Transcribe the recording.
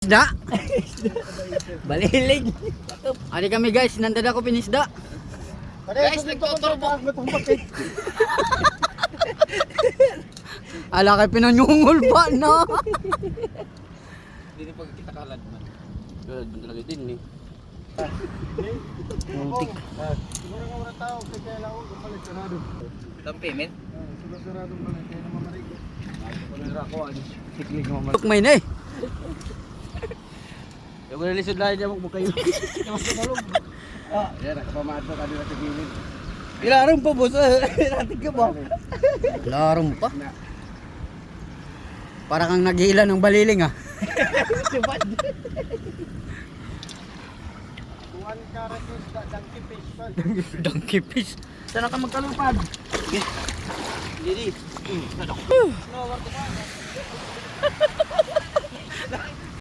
Isda. Balilig. Ari kami guys, nandada ko pinisda. Guys, nagtuturbo. Ala kay pinanyungol ba na? Hindi pa kita kalad man. Kalad man talaga din eh. Muntik. Siguro nga wala tao, kaya lang ako kapalit sarado. Itong payment? Siguro sarado pa rin, kaya naman marig. Wala ako, siklig mo man. Tukmay na eh. Yung wala lisod lang niya mo kayo. Mas malong. Ah, yan, nakapamaad pa kanila sa gilid. Ilarong pa boss, natin ka ba? Larong pa. Para kang naghihila ng baliling ah. Tuwan karatis, donkey fish pa. Donkey fish. Sana ka magkalupad. Didi. No, warto pa.